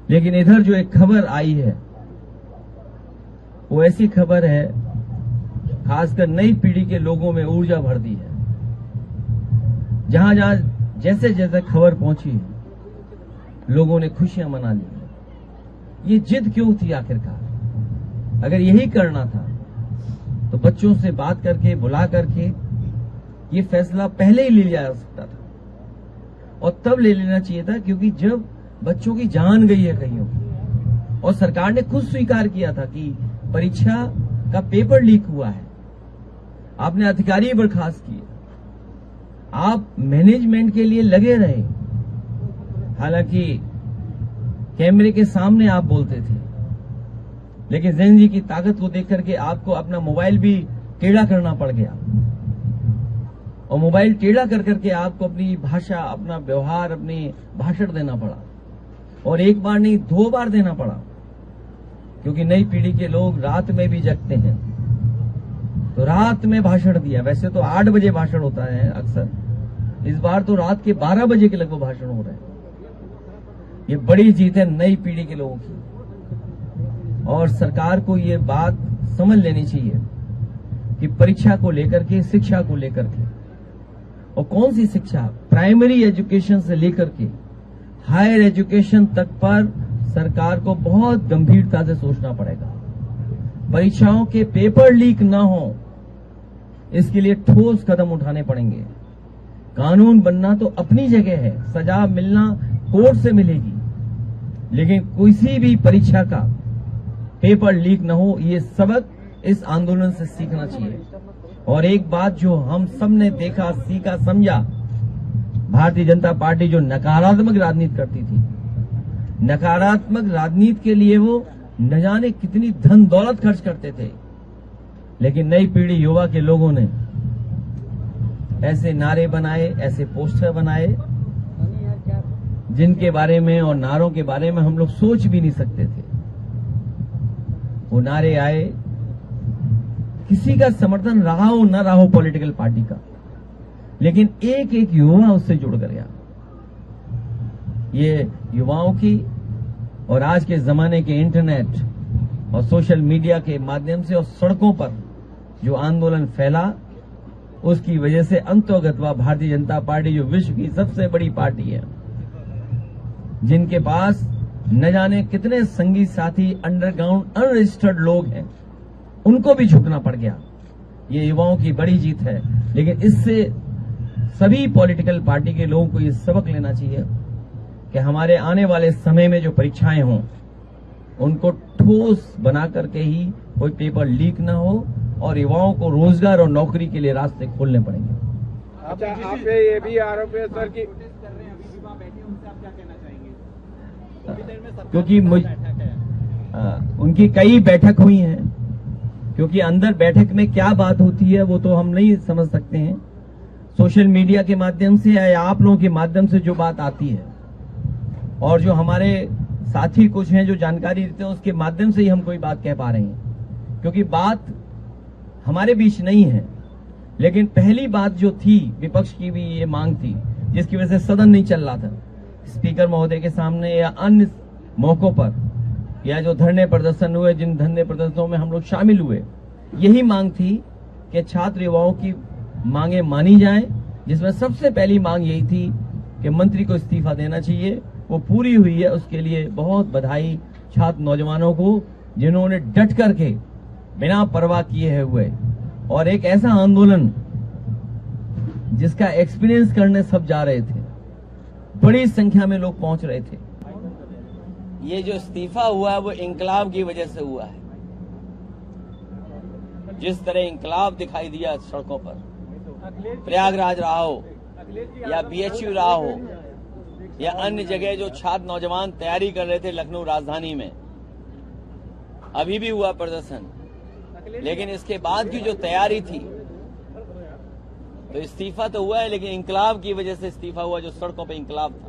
लेकिन इधर जो एक खबर आई है वो ऐसी खबर है, खासकर नई पीढ़ी के लोगों में ऊर्जा भर दी है। जहां जहां जैसे जैसे खबर पहुंची है, लोगों ने खुशियां मना ली। ये जिद क्यों थी आखिरकार? अगर यही करना था तो बच्चों से बात करके, बुला करके ये फैसला पहले ही ले लिया जा सकता था, और तब ले लेना चाहिए था, क्योंकि जब बच्चों की जान गई है कईयों की, और सरकार ने खुद स्वीकार किया था कि परीक्षा का पेपर लीक हुआ है, आपने अधिकारी बर्खास्त किए, आप मैनेजमेंट के लिए लगे रहे। हालांकि कैमरे के सामने आप बोलते थे, लेकिन जैन जी की ताकत को देख करके आपको अपना मोबाइल भी टेढ़ा करना पड़ गया, और मोबाइल टेढ़ा कर करके आपको अपनी भाषा, अपना व्यवहार, अपने भाषण देना पड़ा, और एक बार नहीं 2 बार देना पड़ा, क्योंकि नई पीढ़ी के लोग रात में भी जगते हैं, तो रात में भाषण दिया। वैसे तो 8 बजे भाषण होता है अक्सर, इस बार तो रात के 12 बजे के लगभग भाषण हो रहे हैं। ये बड़ी जीत है नई पीढ़ी के लोगों की, और सरकार को ये बात समझ लेनी चाहिए कि परीक्षा को लेकर के, शिक्षा को लेकर के, और कौन सी शिक्षा, प्राइमरी एजुकेशन से लेकर के हायर एजुकेशन तक पर सरकार को बहुत गंभीरता से सोचना पड़ेगा। परीक्षाओं के पेपर लीक न हो, इसके लिए ठोस कदम उठाने पड़ेंगे। कानून बनना तो अपनी जगह है, सजा मिलना कोर्ट से मिलेगी, लेकिन किसी भी परीक्षा का पेपर लीक न हो, ये सबक इस आंदोलन से सीखना चाहिए। और एक बात जो हम सबने देखा, सीखा, समझा, भारतीय जनता पार्टी जो नकारात्मक राजनीति करती थी, नकारात्मक राजनीति के लिए वो न जाने कितनी धन दौलत खर्च करते थे, लेकिन नई पीढ़ी युवा के लोगों ने ऐसे नारे बनाए, ऐसे पोस्टर बनाए, जिनके बारे में और नारों के बारे में हम लोग सोच भी नहीं सकते थे। वो नारे आए, किसी का समर्थन रहा हो न रहा हो पॉलिटिकल पार्टी का, लेकिन एक एक युवा उससे जुड़ कर गया। ये युवाओं की और आज के जमाने के इंटरनेट और सोशल मीडिया के माध्यम से और सड़कों पर जो आंदोलन फैला, उसकी वजह से अंतोगत्वा भारतीय जनता पार्टी, जो विश्व की सबसे बड़ी पार्टी है, जिनके पास न जाने कितने संगी साथी, अंडरग्राउंड अनरजिस्टर्ड लोग हैं, उनको भी झुकना पड़ गया। ये युवाओं की बड़ी जीत है, लेकिन इससे सभी पॉलिटिकल पार्टी के लोगों को ये सबक लेना चाहिए कि हमारे आने वाले समय में जो परीक्षाएं हों, उनको ठोस बना करके ही कोई पेपर लीक ना हो, और युवाओं को रोजगार और नौकरी के लिए रास्ते खोलने पड़ेंगे। आप पे ये भी आरोप है सर कि क्योंकि उनकी कई बैठक हुई हैं, क्योंकि अंदर बैठक में क्या बात होती है वो तो हम नहीं समझ सकते हैं। सोशल मीडिया के माध्यम से या आप लोगों के माध्यम से जो बात आती है, और जो हमारे साथी कुछ हैं जो जानकारी देते हैं, उसके माध्यम से ही हम कोई बात कह पा रहे हैं, क्योंकि बात हमारे बीच नहीं है। लेकिन पहली बात जो थी, विपक्ष की भी ये मांग थी, जिसकी वजह से सदन नहीं चल रहा था, स्पीकर महोदय के सामने या अन्य मौकों पर, या जो धरने प्रदर्शन हुए, जिन धरने प्रदर्शनों में हम लोग शामिल हुए, यही मांग थी कि छात्र युवाओं की मांगे मानी जाएं, जिसमें सबसे पहली मांग यही थी कि मंत्री को इस्तीफा देना चाहिए। वो पूरी हुई है, उसके लिए बहुत बधाई छात्र नौजवानों को, जिन्होंने डट करके बिना परवाह किए हुए, और एक ऐसा आंदोलन जिसका एक्सपीरियंस करने सब जा रहे थे, बड़ी संख्या में लोग पहुंच रहे थे। ये जो इस्तीफा हुआ है वो इंकलाब की वजह से हुआ है। जिस तरह इंकलाब दिखाई दिया सड़कों पर, प्रयागराज रहा हो या बीएचयू रहा हो या अन्य जगह जो छात्र नौजवान तैयारी कर रहे थे लखनऊ राजधानी में, अभी भी हुआ प्रदर्शन, लेकिन इसके बाद की जो तैयारी थी, तो इस्तीफा तो हुआ है, लेकिन इंकलाब की वजह से इस्तीफा हुआ, जो सड़कों पे इंकलाब था।